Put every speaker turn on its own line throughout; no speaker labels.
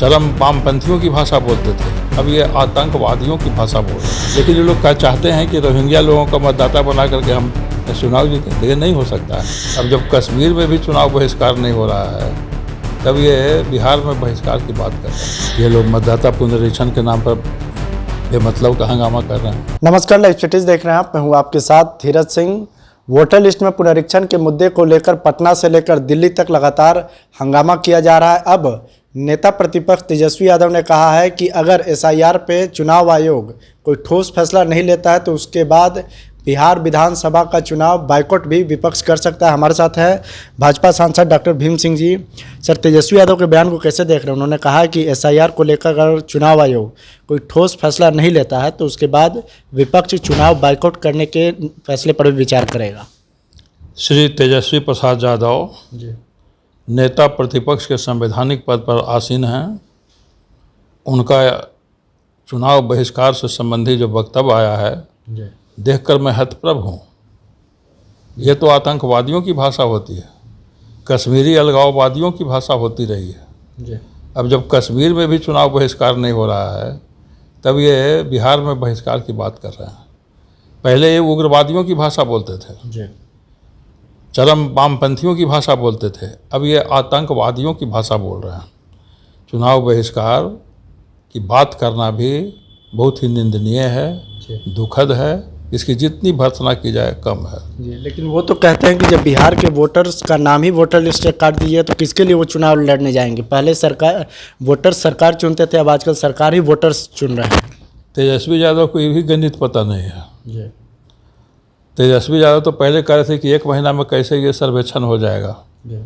चरम वामपंथियों की भाषा बोलते थे, अब ये आतंकवादियों की भाषा बोल रहे हैं। लेकिन ये लोग क्या चाहते हैं कि रोहिंग्या लोगों का मतदाता बना करके हम चुनाव जीते, तो ये नहीं हो सकता है। अब जब कश्मीर में भी चुनाव बहिष्कार नहीं हो रहा है, तब ये बिहार में बहिष्कार की बात कर रहे हैं। ये लोग मतदाता पुनरीक्षण के नाम पर बेमतलब का हंगामा कर रहे हैं।
नमस्कार, लाइव स्टेटिस देख रहे हैं आप। मैं हूं आपके साथ धीरज सिंह। वोटर लिस्ट में पुनरीक्षण के मुद्दे को लेकर पटना से लेकर दिल्ली तक लगातार हंगामा किया जा रहा है। अब नेता प्रतिपक्ष तेजस्वी यादव ने कहा है कि अगर एसआईआर पे चुनाव आयोग कोई ठोस फैसला नहीं लेता है तो उसके बाद बिहार विधानसभा का चुनाव बाइकआउट भी विपक्ष कर सकता है। हमारे साथ है भाजपा सांसद डॉक्टर भीम सिंह जी। सर, तेजस्वी यादव के बयान को कैसे देख रहे हैं? उन्होंने कहा है कि एसआईआर को लेकर अगर चुनाव आयोग कोई ठोस फैसला नहीं लेता है तो उसके बाद विपक्ष चुनाव बाइकआउट करने के फैसले पर भी विचार करेगा।
श्री तेजस्वी प्रसाद यादव
जी
नेता प्रतिपक्ष के संवैधानिक पद पर आसीन हैं। उनका चुनाव बहिष्कार से संबंधी जो वक्तव्य आया है,
जी
देखकर मैं हतप्रभ हूँ। ये तो आतंकवादियों की भाषा होती है, कश्मीरी अलगाववादियों की भाषा होती रही है।
जी
अब जब कश्मीर में भी चुनाव बहिष्कार नहीं हो रहा है, तब ये बिहार में बहिष्कार की बात कर रहे हैं। पहले ये उग्रवादियों की भाषा बोलते थे,
जी
चरम वामपंथियों की भाषा बोलते थे, अब ये आतंकवादियों की भाषा बोल रहे हैं। चुनाव बहिष्कार की बात करना भी बहुत ही निंदनीय है, दुखद है। इसकी जितनी भर्त्सना की जाए कम है।
जी, लेकिन वो तो कहते हैं कि जब बिहार के वोटर्स का नाम ही वोटर लिस्ट से काट दिए तो किसके लिए वो चुनाव लड़ने जाएंगे? पहले सरकार चुनते थे, अब आजकल सरकार ही वोटर्स चुन रहे हैं।
तेजस्वी यादव को ये भी गणित पता नहीं है।
जी
तेजस्वी यादव तो पहले कह रहे थे कि 1 महीना में कैसे ये सर्वेक्षण हो जाएगा।
जी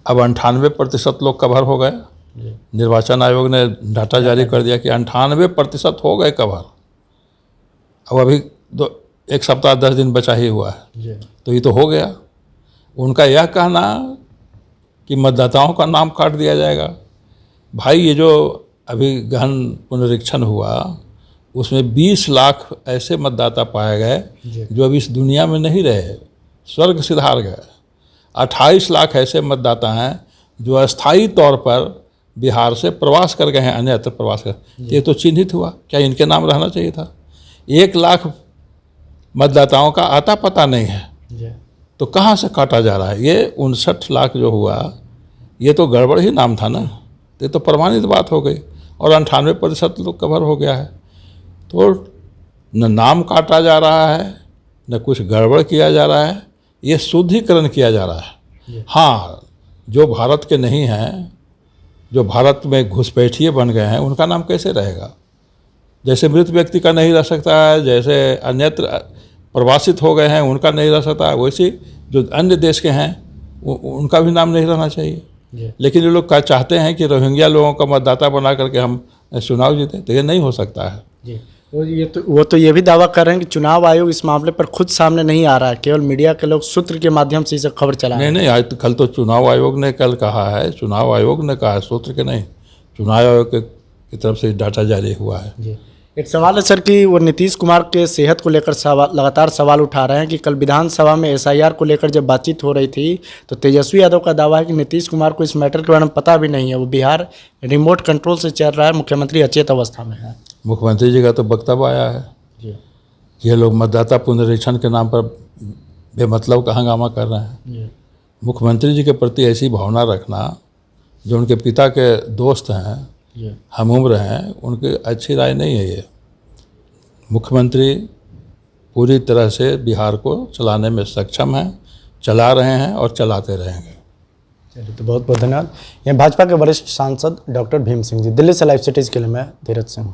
अब 98% लोग कवर हो गए।
जी
निर्वाचन आयोग ने डाटा जारी कर दिया कि 98% हो गए कवर। अब अभी 1 सप्ताह 10 दिन बचा ही हुआ है,
जी
तो ये तो हो गया। उनका यह कहना कि मतदाताओं का नाम काट दिया जाएगा, भाई ये जो अभी गहन पुनरीक्षण हुआ उसमें 20 लाख ऐसे मतदाता पाए गए जो अभी इस दुनिया में नहीं रहे, स्वर्ग सिधार गए। 28 लाख ऐसे मतदाता हैं जो अस्थायी तौर पर बिहार से प्रवास कर गए हैं, अन्यत्र प्रवास कर। ये तो चिन्हित हुआ, क्या इनके नाम रहना चाहिए था? 1 लाख मतदाताओं का आता पता नहीं है, तो कहाँ से काटा जा रहा है? ये 59 लाख जो हुआ, ये तो गड़बड़ ही नाम था ना। ये तो प्रमाणित बात हो गई और 98% लोग कवर हो गया है। तो न नाम काटा जा रहा है, न कुछ गड़बड़ किया जा रहा है, ये शुद्धिकरण किया जा रहा है। हाँ, जो भारत के नहीं हैं, जो भारत में घुसपैठिए बन गए हैं, उनका नाम कैसे रहेगा? जैसे मृत व्यक्ति का नहीं रह सकता है, जैसे अन्यत्र प्रवासित हो गए हैं उनका नहीं रह सकता, वैसे जो अन्य देश के हैं उनका भी नाम नहीं रहना चाहिए। लेकिन ये लोग क्या चाहते हैं कि रोहिंग्या लोगों का मतदाता बना करके हम चुनाव जीते, तो ये नहीं हो सकता है।
जी वो तो ये भी दावा कर रहे हैं कि चुनाव आयोग इस मामले पर खुद सामने नहीं आ रहा है, केवल मीडिया के लोग सूत्र के माध्यम से इसे खबर चला रहे हैं।
नहीं, आज कल तो चुनाव आयोग ने कल कहा है, चुनाव आयोग ने कहा है, सूत्र के नहीं, चुनाव आयोग की तरफ से डाटा जारी हुआ है।
जी एक सवाल है सर कि वो नीतीश कुमार के सेहत को लेकर लगातार सवाल उठा रहे हैं कि कल विधानसभा में एसआईआर को लेकर जब बातचीत हो रही थी तो तेजस्वी यादव का दावा है कि नीतीश कुमार को इस मैटर के बारे में पता भी नहीं है, वो बिहार रिमोट कंट्रोल से चल रहा है, मुख्यमंत्री अचेत अवस्था में है।
मुख्यमंत्री जी का तो वक्तव्य आया है
जी
ये लोग मतदाता पुनरीक्षण के नाम पर बेमतलब का हंगामा कर रहे हैं।
जी
मुख्यमंत्री जी के प्रति ऐसी भावना रखना, जो उनके पिता के दोस्त हैं, हम उम्र हैं, उनकी अच्छी राय नहीं है। ये मुख्यमंत्री पूरी तरह से बिहार को चलाने में सक्षम हैं, चला रहे हैं और चलाते रहेंगे।
चलिए, तो बहुत बहुत धन्यवाद। ये भाजपा के वरिष्ठ सांसद डॉक्टर भीम सिंह जी। दिल्ली से लाइव सिटीज़ के लिए मैं धीरज सिंह।